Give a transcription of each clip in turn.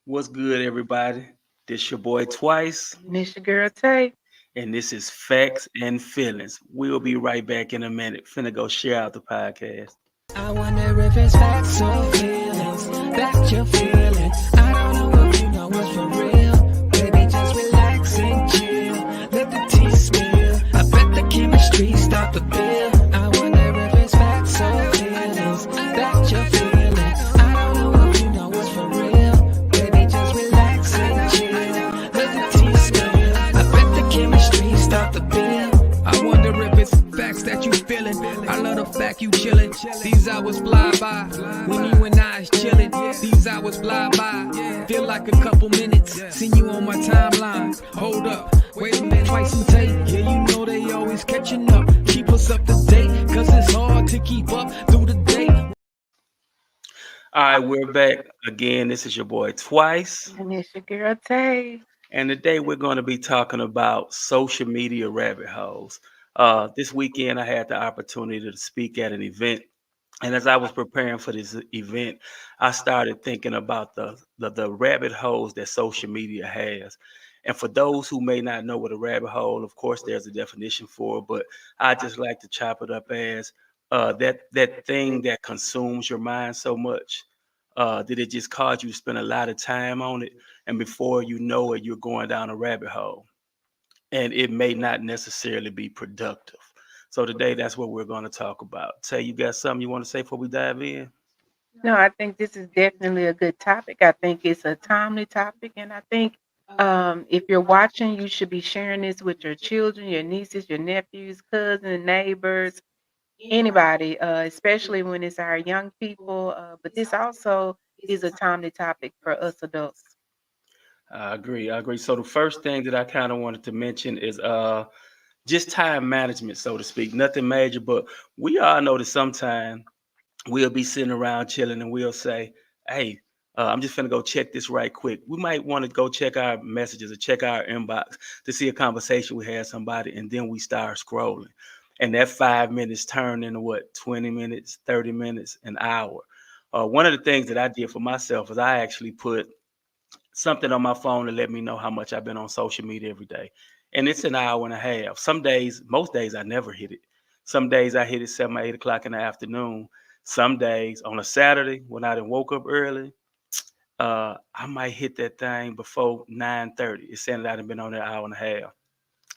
What's good, everybody? This your boy Twice, And it's your girl Tay. and this is Facts and Feelings. We'll be right back in a minute. Finna go share out the podcast. I wonder if it's facts or feelings. Back your feelings. I don't know if you know what's for real. Baby, just relax and chill. Let the tea spill. I bet the chemistry start to feel. I wonder if it's facts or feelings. Back your feelings. I don't know if you know what's for real. Baby, just relax and chill. Let the tea spill. I bet the chemistry start to feel. I wonder if it's facts that you feeling. I love the fact you chillin'. These hours fly by when you and I is chillin'. These hours fly by, feel like a couple minutes. Seen you on my timeline. Hold up, wait a minute, Twice and Tay. Yeah, you know they always catching up. Keep us up to date, cause it's hard to keep up through the day. All right, we're back again. This is your boy Twice, And it's your girl Tay. and today we're going to be talking about social media rabbit holes. This weekend, I had the opportunity to speak at an event. And as I was preparing for this event, I started thinking about the rabbit holes that social media has. And for those who may not know what a rabbit hole, of course, there's a definition for it, but I just like to chop it up as that thing that consumes your mind so much that it just cause you to spend a lot of time on it, and before you know it, you're going down a rabbit hole, and it may not necessarily be productive. So today, that's what we're going to talk about. Say, you got something you want to say before we dive in? No, I think this is definitely a good topic. I think it's a timely topic. And I think if you're watching, you should be sharing this with your children, your nieces, your nephews, cousins, neighbors, anybody, especially when it's our young people. But this also is a timely topic for us adults. I agree. I agree. So the first thing that I kind of wanted to mention is just time management, so to speak. Nothing major, but we all know that sometimes we'll be sitting around chilling and we'll say, "Hey, I'm just gonna go check this right quick." We might want to go check our messages or check our inbox to see a conversation we had somebody, and then we start scrolling, and that 5 minutes turn into what, 20 minutes, 30 minutes, an hour. One of the things that I did for myself is I actually put something on my phone to let me know how much I've been on social media every day. And it's an hour and a half. Some days, most days, I never hit it. Some days I hit it 7 or 8 o'clock in the afternoon. Some days on a Saturday when I done woke up early, I might hit that thing before 9:30. It's saying that I've been on that hour and a half.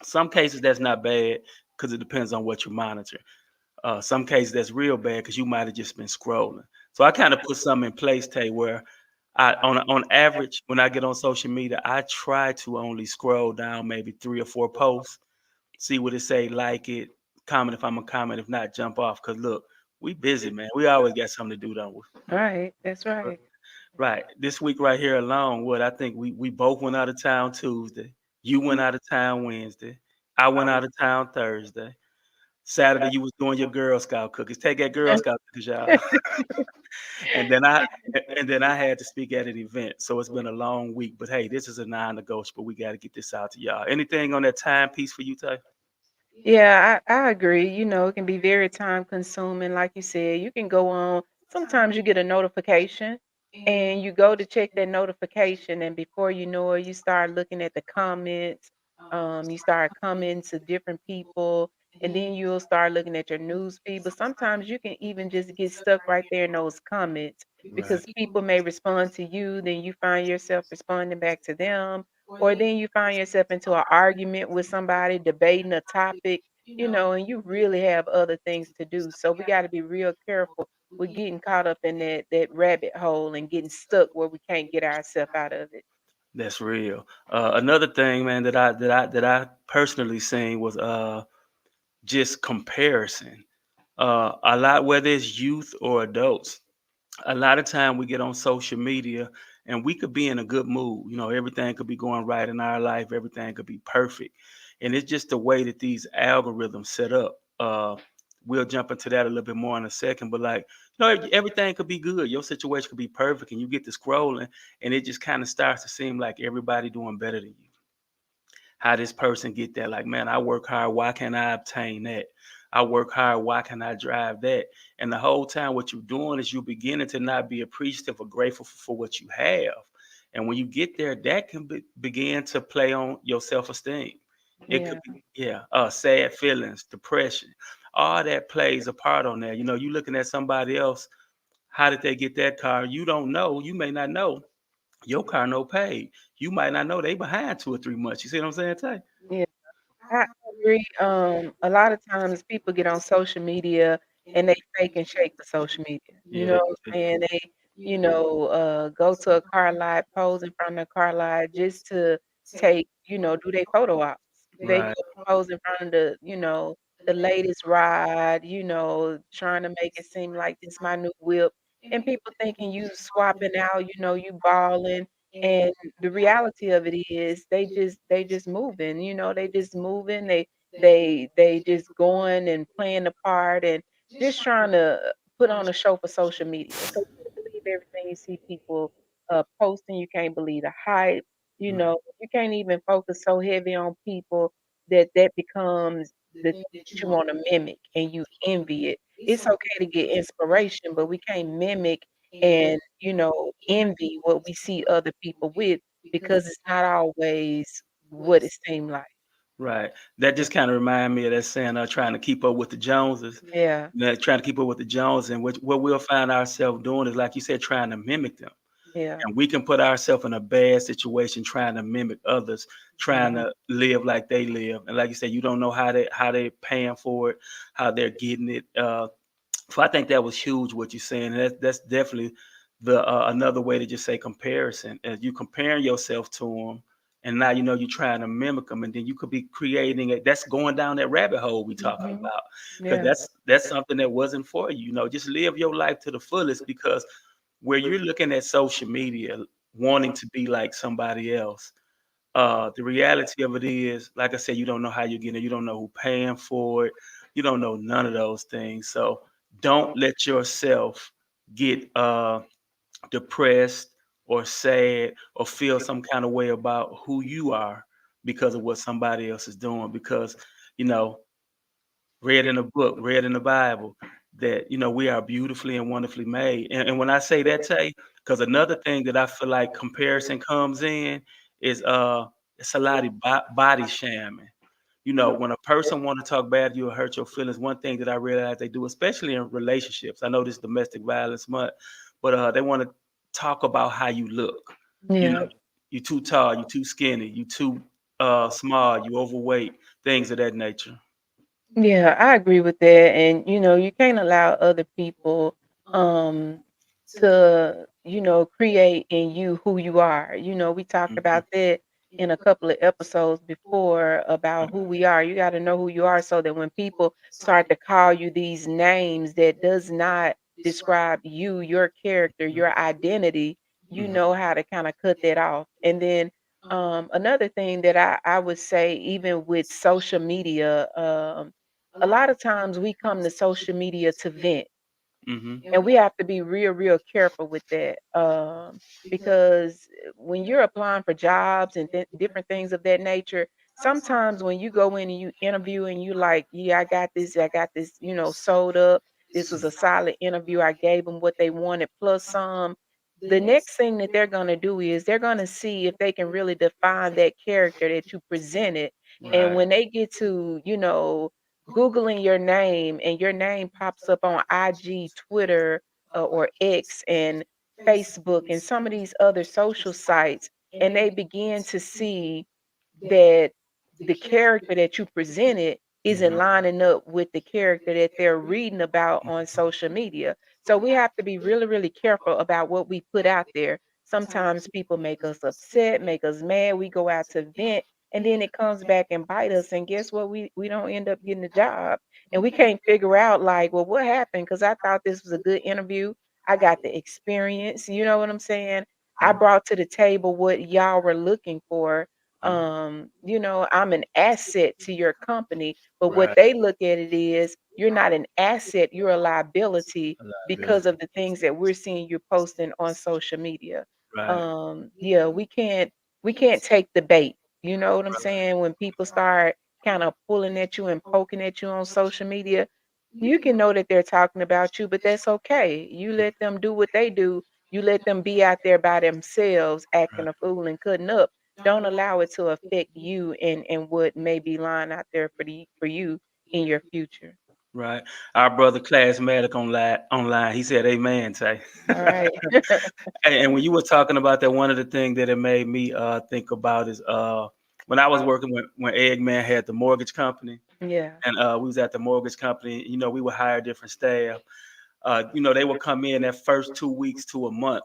Some cases that's not bad because it depends on what you monitor. Some cases that's real bad because you might have just been scrolling. So I kind of put something in place, Tay, where on average, when I get on social media, I try to only scroll down maybe 3 or 4 posts, see what it say, like it, comment if I'm a comment, if not, jump off. Cause look, we busy, man. We always got something to do, don't we? Right. That's right. Right. This week right here alone, what I think we both went out of town Tuesday. You went out of town Wednesday. I went out of town Thursday. Saturday, you was doing your Girl Scout cookies. Take that Girl Scout cookies, y'all. and then I and then I had to speak at an event. So it's been a long week. But hey, this is a non-negotiable. We got to get this out to y'all. Anything on that timepiece for you, Tay? Yeah, I agree. It can be very time consuming. Like you said, you can go on. Sometimes you get a notification and you go to check that notification, and before you know it, you start looking at the comments. You start commenting to different people, and then you'll start looking at your news feed. But sometimes you can even just get stuck right there in those comments Right. because people may respond to you, then you find yourself responding back to them, or then you find yourself into an argument with somebody, debating a topic, and you really have other things to do. So we got to be real careful with getting caught up in that rabbit hole and getting stuck where we can't get ourselves out of it. That's real. Another thing, man, that I personally seen was just comparison. A lot, whether it's youth or adults, a lot of time we get on social media and we could be in a good mood. Everything could be going right in our life, everything could be perfect. And it's just the way that these algorithms set up. We'll jump into that a little bit more in a second, but like, everything could be good. Your situation could be perfect, and you get to scrolling, and it just kind of starts to seem like everybody doing better than you. How this person get that? Like, man, I work hard. Why can't I obtain that? I work hard. Why can't I drive that? And the whole time, what you're doing is you're beginning to not be appreciative or grateful for what you have. And when you get there, that can begin to play on your self-esteem. It Yeah. could be, yeah, sad feelings, depression, all that plays a part on that. You looking at somebody else, how did they get that car? You don't know. You may not know your car no paid. You might not know they behind 2 or 3 months. You see what I'm saying, Tay? Yeah. I agree. A lot of times people get on social media and they fake and shake for social media. You Yeah, know they what I'm saying? They, go to a car lot, pose in front of the car lot just to take, do they photo ops. They right, go pose in front of the latest ride, trying to make it seem like this my new whip. And people thinking you swapping out, you balling. And the reality of it is they just moving, they just moving, they just going and playing the part and just trying to put on a show for social media. So you can't believe everything you see people posting, you can't believe the hype, you can't even focus so heavy on people that becomes the thing that you want to mimic and you envy it. It's okay to get inspiration, but we can't mimic and envy what we see other people with because it's not always what it seemed like. right. That just kind of remind me of that saying, trying to keep up with the Joneses. Yeah, Trying to keep up with the Joneses, and what we'll find ourselves doing is, like you said, trying to mimic them. yeah, And we can put ourselves in a bad situation trying to mimic others, trying to live like they live. And like you said, you don't know how they paying for it, how they're getting it. So I think that was huge what you're saying. That's definitely the another way to just say comparison. As you comparing yourself to them, and now you're trying to mimic them, and then you could be creating it. That's going down that rabbit hole we talking mhm, about, because yeah, that's something that wasn't for you. Just live your life to the fullest, because where you're looking at social media, wanting to be like somebody else, the reality of it is, like I said, you don't know how you're getting it. You don't know who paying for it. You don't know none of those things. So don't let yourself get depressed or sad or feel some kind of way about who you are because of what somebody else is doing. Because you know, read in a book, read in the Bible, that we are beautifully and wonderfully made. And when I say that, Tay, because another thing that I feel like comparison comes in is it's a lot of body shaming. When a person want to talk bad to you or hurt your feelings, one thing that I realize they do, especially in relationships, I know this domestic violence month, but they want to talk about how you look. You yeah. know, you too tall, you too skinny, you too small, you overweight, things of that nature. Yeah, I agree with that. And you can't allow other people um to, create in you who you are. We talked Mhm. about that in a couple of episodes before about who we are. You got to know who you are so that when people start to call you these names that does not describe you, your character, your identity, you Mhm. know how to kind of cut that off. And then another thing that I would say, even with social media, a lot of times we come to social media to vent, Mhm. and we have to be real, real careful with that, because when you're applying for jobs and different things of that nature, sometimes when you go in and you interview and you like, yeah, I got this, sold up. This was a solid interview. I gave them what they wanted plus some. The next thing that they're going to do is they're going to see if they can really define that character that you presented. And Right. when they get to, Googling your name and your name pops up on IG, Twitter, or X and Facebook and some of these other social sites, and they begin to see that the character that you presented isn't Mhm. lining up with the character that they're reading about on social media. So we have to be really, really careful about what we put out there. Sometimes people make us upset, make us mad. We go out to vent, and then it comes back and bite us. And guess what? We don't end up getting the job, and we can't figure out like, well, what happened? Because I thought this was a good interview. I got the experience. You know what I'm saying? I Mhm. brought to the table what y'all were looking for. Mhm. I'm an asset to your company, but what Right. they look at it is you're not an asset, you're a liability A because liability. of the things that we're seeing you posting on social media. Right. Yeah, we can't take the bait. You know what I'm saying? When people start kind of pulling at you and poking at you on social media, you can know that they're talking about you, but that's okay. You let them do what they do, You let them be out there by themselves, acting Right. a fool and cutting up. Don't allow it to affect you and what may be lying out there for you in your future. Right. Our brother classmatic online, he said, "Amen." Tay. All right. And when you were talking about that, one of the things that it made me think about is when I was working when Eggman had the mortgage company, Yeah. and we was at the mortgage company. You know, we would hire different staff. You know, they would come in that first 2 weeks to a month.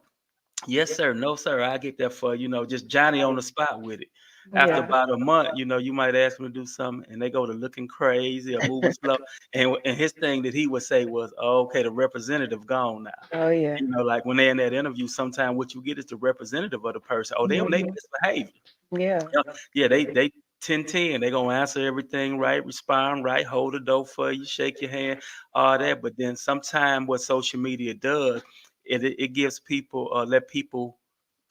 Yes, sir. No, sir. I get that for you know, just Johnny on the spot with it. After Yeah. about a month, you know, you might ask them to do something, and they go to looking crazy or moving slow. And his thing that he would say was, oh, "Okay, the representative gone now." Oh yeah. You know, like when they're in that interview, sometimes what you get is the representative of the person. Oh, they on their Mhm. best behavior. Yeah. Yeah, yeah, they 10-10. They gonna answer everything right, respond right, hold the door for you, shake your hand, all that. But then sometimes what social media does, it gives people let people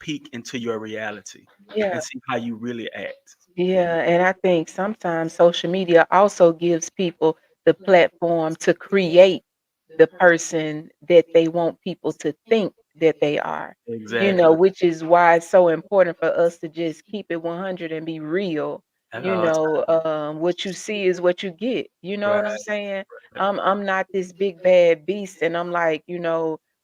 peek into your reality Yeah. and see how you really act. Yeah, and I think sometimes social media also gives people the platform to create the person that they want people to think that they are. Exactly. Which is why it's so important for us to just keep it 100 and be real. At all times. What you see is what you get. You know Right. what I'm saying? Right. I'm not this big bad beast and I'm like,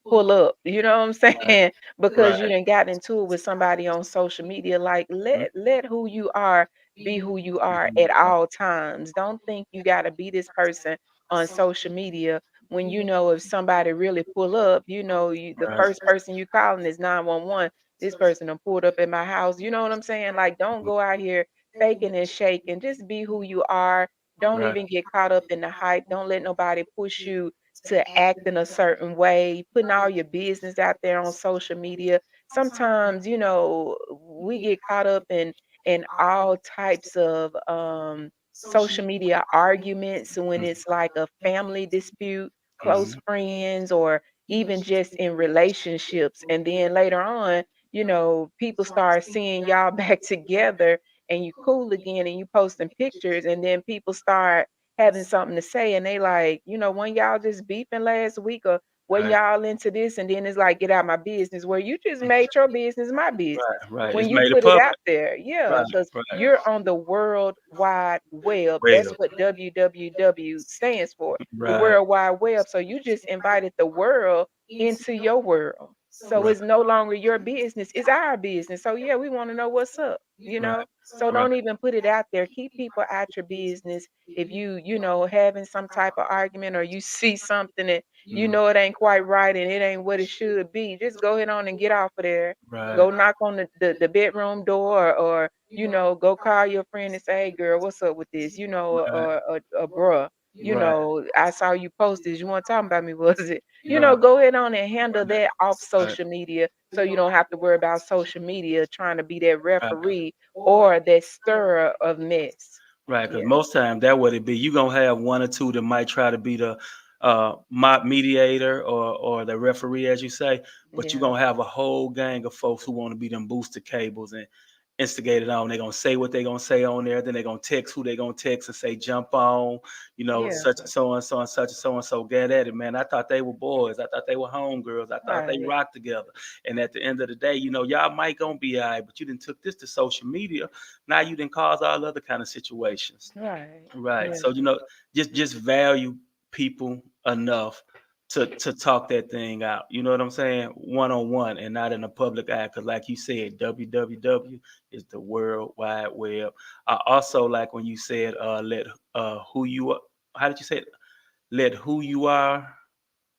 pull up. You know what I'm Right. saying? Because Right. you done got into it with somebody on social media. Like Mhm. let who you are be who you are Mhm. at all times. Don't think you gotta be this person on social media when you know if somebody really pull up, the Right. first person you calling is 911. This person done pulled up at my house. You know what I'm saying? Like, don't Mhm. go out here faking and shaking. Just be who you are. Don't Right. even get caught up in the hype. Don't let nobody push you to act in a certain way. Putting all your business out there on social media. Sometimes, we get caught up in all types of social media arguments when Mhm. it's like a family dispute, close Mhm. friends, or even just in relationships. And then later on, people start seeing y'all back together and you cool again and you posting pictures, and then people start having something to say and they like, when y'all just beefing last week or when Right. y'all into this, and then it's like, get out my business, where you just made your business my business Right. Right. when It's you made it put it public. out there. Yeah, Right. because Right. you're on the World Wide Web. That's Well. what WWW stands for, the Right. World Wide Web. So you just invited the world into your world. So Right. it's no longer your business, it's our business. So yeah, we want to know what's up, Right. So Right. don't even put it out there. Keep people out your business. If having some type of argument or you see something that Mhm. it ain't quite right and it ain't what it should be, just go ahead on and get off of there. Right. Go knock on the bedroom door, or go call your friend and say, "Hey, girl, what's up with this?" Right. Or bruh, Right. I saw you post this. You want to talk about me? Was it? Right. Go ahead on and handle Right. that off Right. social media, so you don't have to worry about social media trying to be that Right. referee or that stirrer of mess. Right. Because Yeah, most time that what it be. You gonna have one or two that might try to be the mediator or the referee, as you say, but you're yeah, gonna have a whole gang of folks who want to be them booster cables and instigate it on. They're gonna say what they're gonna say on there, then they're gonna text who they're gonna text and say jump on, yeah, such and so and so and such and so and so. Get at it, man. I thought they were boys. I thought they were homegirls. I thought they right, rocked together. And at the end of the day, y'all might gonna be all right, but you didn't took this to social media. Now you didn't cause all other kind of situations. right, Right. yeah, So just value people enough to talk that thing out. You know what I'm saying? One on one and not in a public eye. Because like you said, WWW is the World Wide Web. I also like when you said let who you are. How did you say it? Let who you are.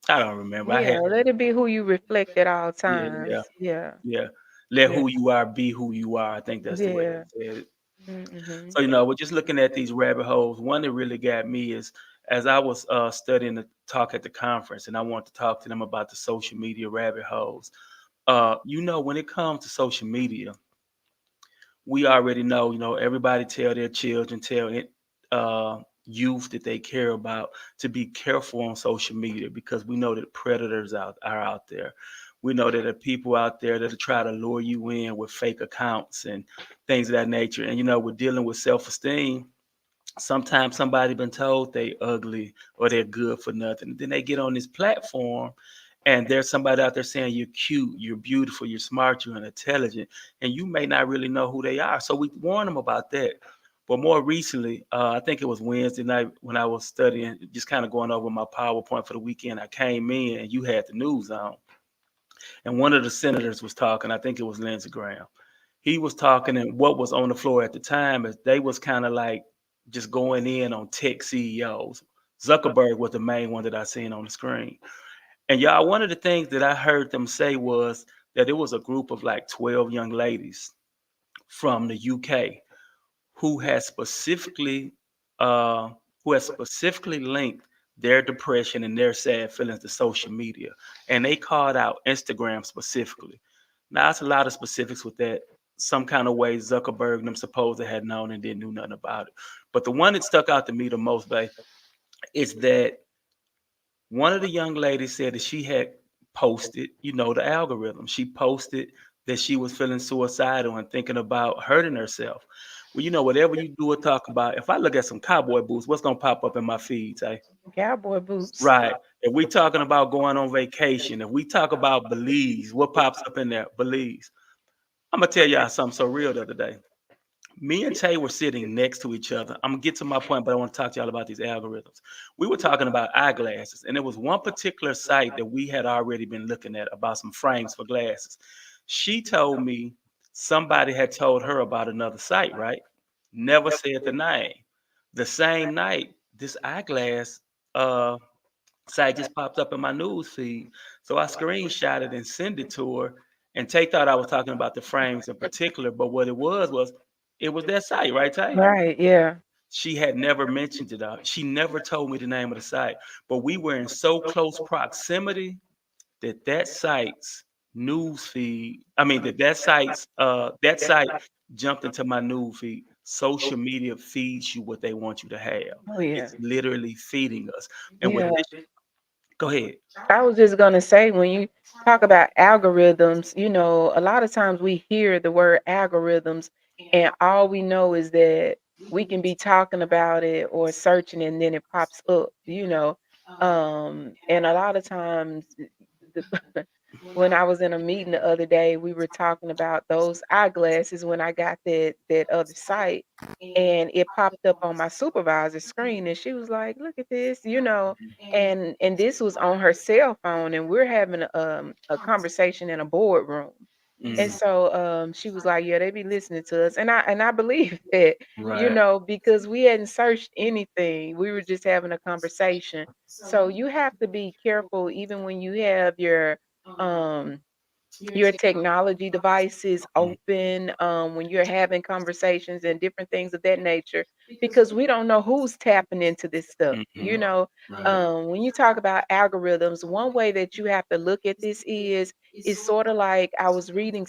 I don't remember. I yeah. had Let it be who you reflect at all yeah yeah times. Yeah, yeah. Let yeah, who you are be who you are. I think that's the way yeah. they said it. Mm-hmm. So, we're just looking at these rabbit holes. One that really got me is as I was studying the talk at the conference, and I wanted to talk to them about the social media rabbit holes. When it comes to social media, we already know, everybody tell their children, tell it, youth that they care about to be careful on social media because we know that predators are out there. We know that there are people out there that try to lure you in with fake accounts and things of that nature. And we're dealing with self-esteem. Sometimes somebody been told they ugly or they're good for nothing. Then they get on this platform and there's somebody out there saying you're cute, you're beautiful, you're smart, you're intelligent, and you may not really know who they are. So we warn them about that. But more recently, I think it was Wednesday night when I was studying, just kind of going over my PowerPoint for the weekend. I came in and you had the news on, and one of the senators was talking. I think it was Lindsey Graham. He was talking, and what was on the floor at the time is they was kind of like just going in on tech CEOs. Zuckerberg was the main one that I seen on the screen. And y'all, one of the things that I heard them say was that it was a group of like 12 young ladies from the UK who had specifically uh, linked their depression and their sad feelings to social media, and they called out Instagram specifically. Now, it's a lot of specifics with that. Some kind of way Zuckerberg and them supposed to had known and didn't know nothing about it. But the one that stuck out to me the most, babe, is that one of the young ladies said that she had posted, the algorithm. She posted that she was feeling suicidal and thinking about hurting herself. Well, whatever you do or talk about, if I look at some cowboy boots, what's gonna pop up in my feeds, eh? Cowboy boots. Right. If we talking about going on vacation, if we talk about Belize, what pops up in there? Belize. I'm gonna tell y'all something so real the other day. Me and Tay were sitting next to each other. I'm gonna get to my point, but I want to talk to y'all about these algorithms. We were talking about eyeglasses, and there was one particular site that we had already been looking at about some frames for glasses. She told me somebody had told her about another site, right? Never said the name. The same night, this eyeglass uh site just popped up in my news feed. So I screenshot it and sent it to her. And Tay thought I was talking about the frames in particular, but what it was that site, right, Tay? Right, yeah. She had never mentioned it. She never told me the name of the site, but we were in so close proximity that site's news feed. I mean that site jumped into my news feed. Social media feeds you what they want you to have. Oh yeah. It's literally feeding us. And with Yeah. this, go ahead. I was just gonna say when you talk about algorithms, a lot of times we hear the word algorithms and all we know is that we can be talking about it or searching and then it pops up. And a lot of times the, when I was in a meeting the other day, we were talking about those eyeglasses when I got that other site and it popped up on my supervisor's screen and she was like, "Look at this." And this was on her cell phone and we're having a conversation in a boardroom. And Mhm. so she was like, "Yeah, they be listening to us." And I believe that, Right. because we hadn't searched anything. We were just having a conversation. So you have to be careful even when you have um your technology devices Mhm. open when you're having conversations and different things of that nature because we don't know who's tapping into this stuff. Mhm. Right. When you talk about algorithms, one way that you have to look at this is sort of like I was reading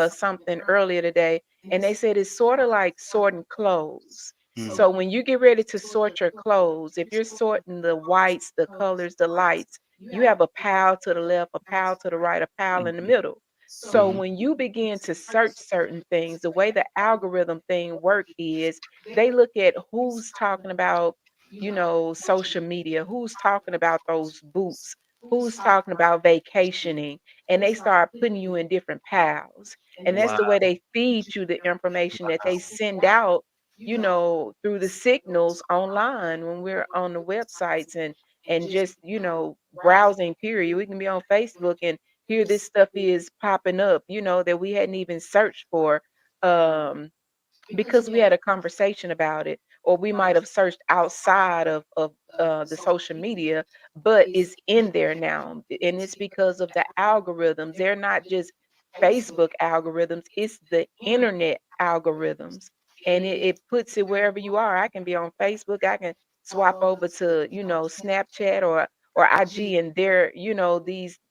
something earlier today and they said it's sort of like sorting clothes. Mhm. So when you get ready to sort your clothes, if you're sorting the whites, the colors, the lights, you have a pile to the left, a pile to the right, a pile in the Mhm. middle. So Mhm. when you begin to search certain things, the way the algorithm thing work is they look at who's talking about, social media, who's talking about those boots, who's talking about vacationing, and they start putting you in different piles. And that's Wow. the way they feed you the information that they send out, through the signals online when we're on the websites and just, browsing period. We can be on Facebook and here this stuff is popping up, that we hadn't even searched for um, because we had a conversation about it, or we might have searched outside of the social media, but it's in there now, and it's because of the algorithms. They're not just Facebook algorithms; it's the internet algorithms, and it puts it wherever you are. I can be on Facebook. I can swap over to Snapchat or IG, and there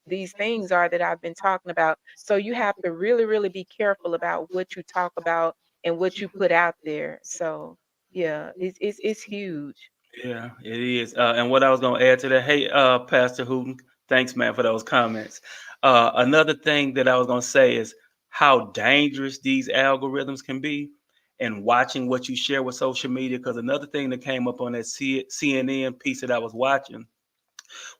these things are that I've been talking about. So you have to really really be careful about what you talk about and what you put out there. So yeah, it's huge. Yeah, it is. And what I was going to add to that, hey, Pastor Hooten, thanks, man, for those comments. Another thing that I was going to say is how dangerous these algorithms can be and watching what you share with social media. Because another thing that came up on that CNN piece that I was watching,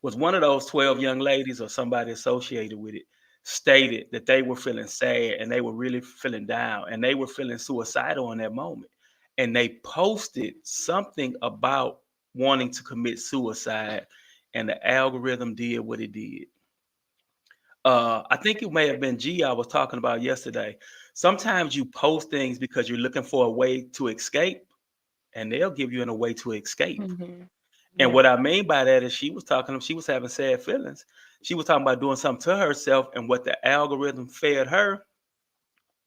was one of those 12 young ladies or somebody associated with it stated that they were feeling sad and they were really feeling down and they were feeling suicidal in that moment. And they posted something about wanting to commit suicide, and the algorithm did what it did. I think it may have been G I was talking about yesterday. Sometimes you post things because you're looking for a way to escape, and they'll give you a way to escape. Hmm. And Yeah. what I mean by that is she was having sad feelings. She was talking about doing something to herself, and what the algorithm fed her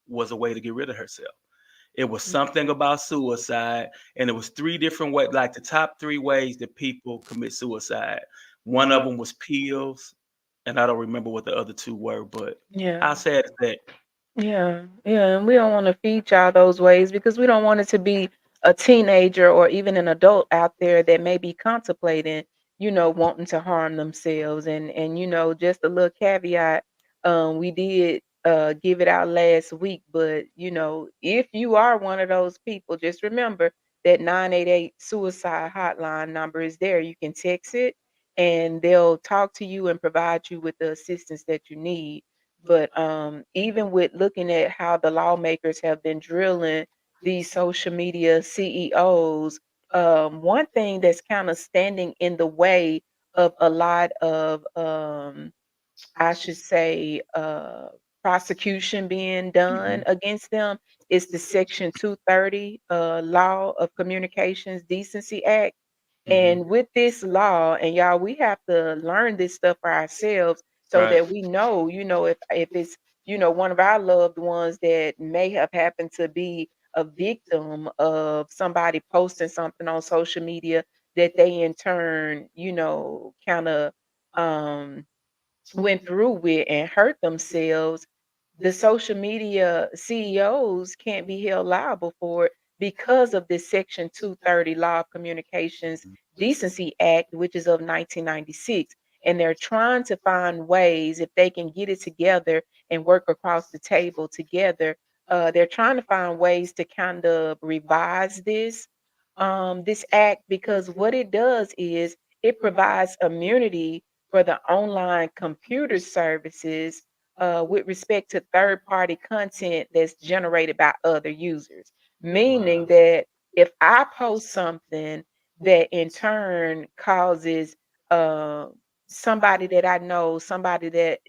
was a way to get rid of herself. It was something about suicide, and it was three different ways, like the top three ways that people commit suicide. One of them was pills, and I don't remember what the other two were, but Yeah. how sad is that? Yeah, yeah, and we don't want to feed y'all those ways because we don't want it to be a teenager or even an adult out there that may be contemplating, wanting to harm themselves. And just a little caveat, we did give it out last week, but if you are one of those people, just remember that 988 suicide hotline number is there. You can text it and they'll talk to you and provide you with the assistance that you need. But even with looking at how the lawmakers have been drilling these social media CEOs, one thing that's kind of standing in the way of a lot of, I should say, prosecution being done Mhm. against them is the Section 230 Law of Communications Decency Act. Mhm. And with this law, and y'all, we have to learn this stuff for ourselves so Right. that we know, if it's, one of our loved ones that may have happened to be a victim of somebody posting something on social media that they in turn, kind of um went through with and hurt themselves, the social media CEOs can't be held liable for it because of this Section 230 Law of Communications Decency Act, which is of 1996. And they're trying to find ways, if they can get it together and work across the table together, they're trying to find ways to kind of revise this act, because what it does is it provides immunity for the online computer services with respect to third party content that's generated by other users. Meaning Wow. that if I post something that in turn causes uh, somebody that I know, somebody that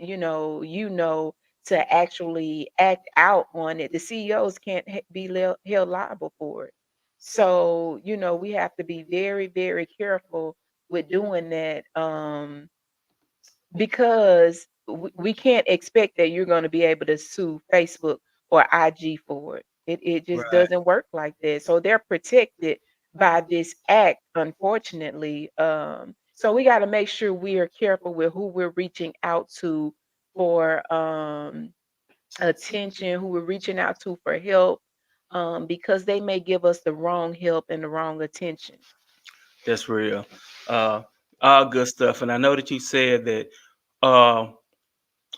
to actually act out on it, the CEOs can't be held liable for it. So, we have to be very, very careful with doing that. Because we can't expect that you're going to be able to sue Facebook or IG for it. It just Right. doesn't work like that. So they're protected by this act, unfortunately. So we got to make sure we are careful with who we're reaching out to for attention, who we're reaching out to for help, because they may give us the wrong help and the wrong attention. That's real. Uh, all good stuff. And I know that you said that uh,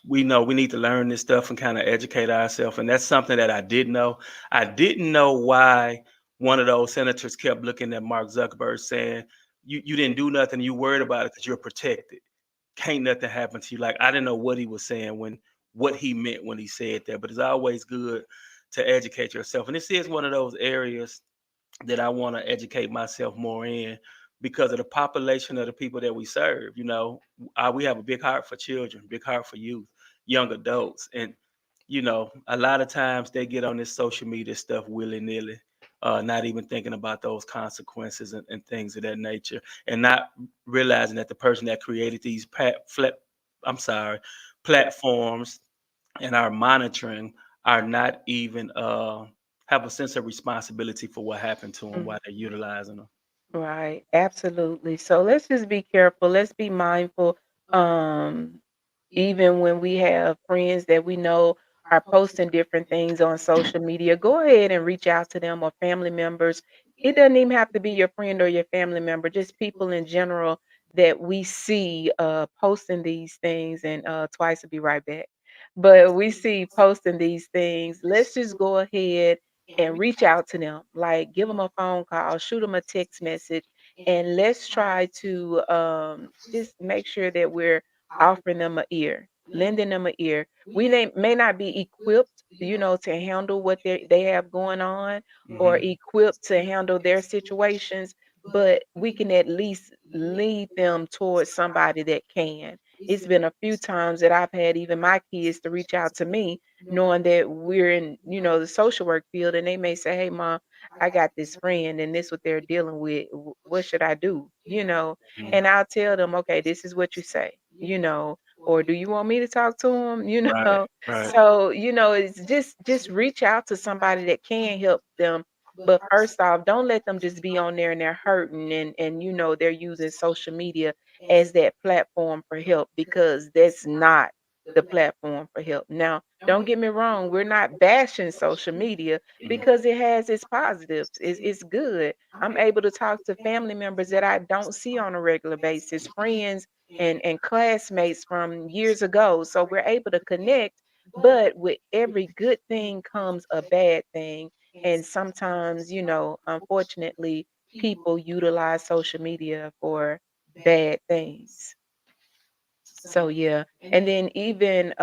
we know we need to learn this stuff and kind of educate ourselves. And that's something that I didn't know. I didn't know why one of those senators kept looking at Mark Zuckerberg saying, you didn't do nothing. You worried about it because you're protected. Can't nothing happen to you. Like, I didn't know what he was saying what he meant when he said that. But it's always good to educate yourself. And this is one of those areas that I want to educate myself more in because of the population of the people that we serve. We have a big heart for children, big heart for youth, young adults, and a lot of times they get on this social media stuff willy nilly, not even thinking about those consequences and things of that nature, and not realizing that the person that created these I'm sorry, platforms and our monitoring are not even have a sense of responsibility for what happened to them while they're utilizing them. Right, absolutely. So let's just be careful. Let's be mindful. Um, Even when we have friends that we know are posting different things on social media, go ahead and reach out to them, or family members. It doesn't even have to be your friend or your family member, just people in general that we see posting these things. And Twice will be right back. But we see posting these things. Let's just go ahead and reach out to them, like give them a phone call, shoot them a text message, and let's try to just make sure that we're offering them a ear, lending them a ear. May not be equipped, to handle what they have going on, or Hmm. equipped to handle their situations, but we can at least lead them towards somebody that can. It's been a few times that I've had even my kids to reach out to me, knowing that we're in, the social work field, and they may say, "Hey, mom, I got this friend and this what they're dealing with. What should I do?" And I'll tell them, "Okay, this is what you say," or "Do you want me to talk to them?" Right, right. So, it's just reach out to somebody that can help them. But first off, don't let them just be on there and they're hurting, and they're using social media as that platform for help, because that's not the platform for help. Now, don't get me wrong, we're not bashing social media, Mhm. because it has its positives. It's good. I'm able to talk to family members that I don't see on a regular basis, friends and classmates from years ago. So we're able to connect, but with every good thing comes a bad thing. And sometimes, unfortunately, people utilize social media for bad things. So yeah, and then even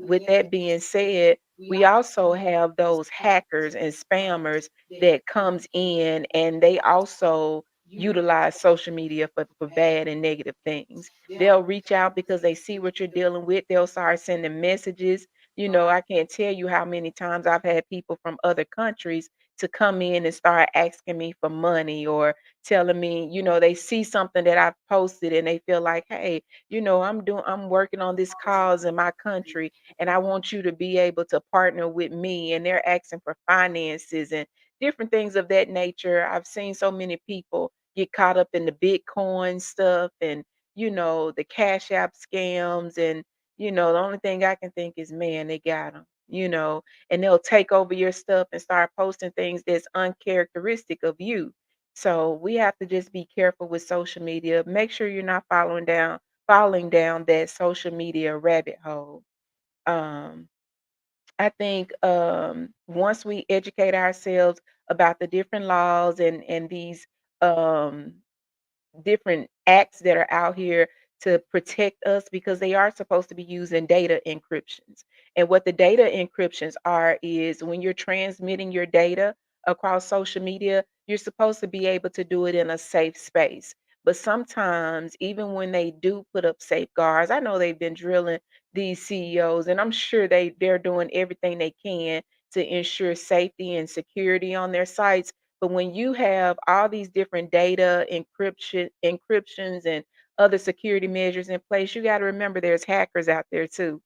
with that being said, we also have those hackers and spammers that comes in, and they also utilize social media for bad and negative things. They'll reach out because they see what you're dealing with. They'll start sending messages. I can't tell you how many times I've had people from other countries to come in and start asking me for money, or telling me, they see something that I've posted and they feel like, "Hey, I'm working on this cause in my country, and I want you to be able to partner with me." And they're asking for finances and different things of that nature. I've seen so many people get caught up in the Bitcoin stuff, and the Cash App scams, and the only thing I can think is, man, they got them. And they'll take over your stuff and start posting things that's uncharacteristic of you. So we have to just be careful with social media. Make sure you're not falling down that social media rabbit hole. Um, I think once we educate ourselves about the different laws and these um, different acts that are out here to protect us, because they are supposed to be using data encryptions. And what the data encryptions are is when you're transmitting your data across social media, you're supposed to be able to do it in a safe space. But sometimes, even when they do put up safeguards, I know they've been drilling these CEOs, and I'm sure they're doing everything they can to ensure safety and security on their sites. But when you have all these different data encryptions and other security measures in place, you got to remember there's hackers out there too.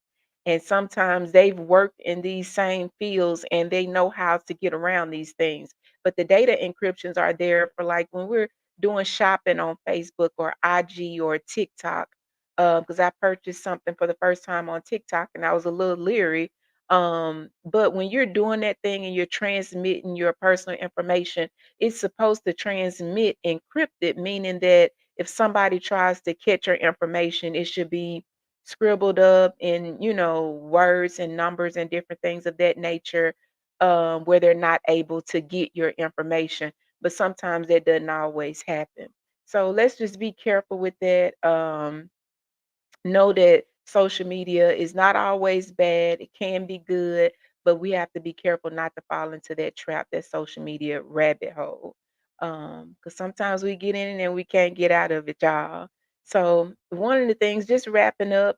And sometimes they've worked in these same fields and they know how to get around these things. But the data encryptions are there for, like, when we're doing shopping on Facebook or IG or TikTok. Because I purchased something for the first time on TikTok and I was a little leery. But when you're doing that thing and you're transmitting your personal information, it's supposed to transmit encrypted, meaning that if somebody tries to catch your information, it should be scribbled up in, words and numbers and different things of that nature, where they're not able to get your information. But sometimes that doesn't always happen. So let's just be careful with that. Know that social media is not always bad. It can be good, but we have to be careful not to fall into that trap, that social media rabbit hole. Because sometimes we get in it and we can't get out of it, y'all. So one of the things, just wrapping up,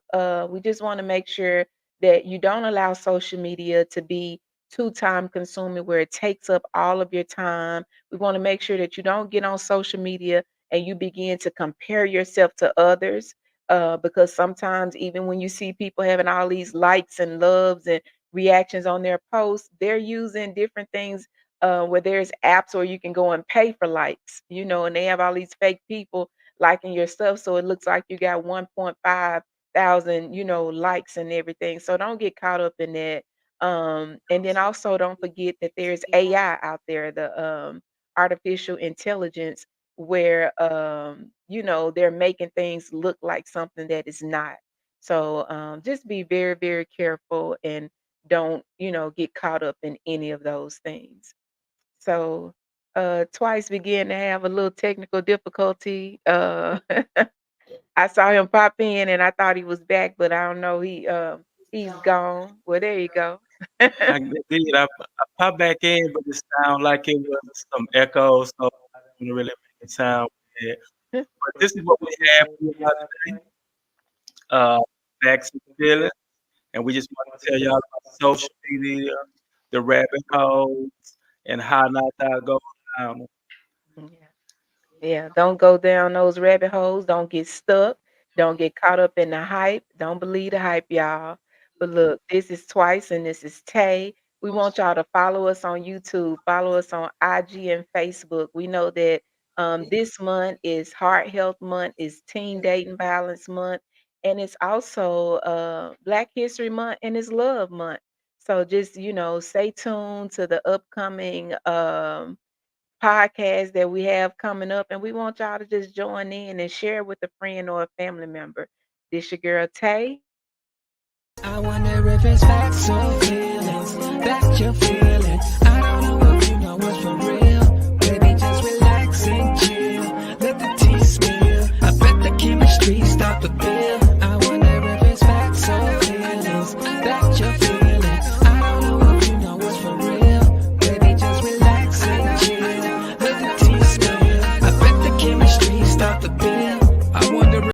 we just want to make sure that you don't allow social media to be too time consuming where it takes up all of your time. We want to make sure that you don't get on social media and you begin to compare yourself to others, because sometimes even when you see people having all these likes and loves and reactions on their posts, they're using different things, where there's apps where you can go and pay for likes, and they have all these fake people liking your stuff. So it looks like you got 1.5 thousand, likes and everything. So don't get caught up in that. And then also don't forget that there's AI out there, the artificial intelligence, where they're making things look like something that is not. So just be very, very careful and don't get caught up in any of those things. So Twice began to have a little technical difficulty. I saw him pop in and I thought he was back, but I don't know. He's gone. Well, there you go. I did. I popped back in, but it sounded like it was some echo, so I didn't really make it sound bad. But this is what we have for you all today. Facts and feelings. And we just want to tell y'all about social media, the rabbit holes, and how not to go down. Yeah. Yeah, don't go down those rabbit holes. Don't get stuck. Don't get caught up in the hype. Don't believe the hype, y'all. But look, this is Twice and this is Tay. We want y'all to follow us on YouTube, follow us on IG and Facebook. We know that this month is Heart Health Month, is Teen Dating Violence Month, and it's also Black History Month and it's Love Month. So just, stay tuned to the upcoming podcast that we have coming up, and we want y'all to just join in and share with a friend or a family member. This your girl Tay. I wonder if it's facts or feelings that you're feeling.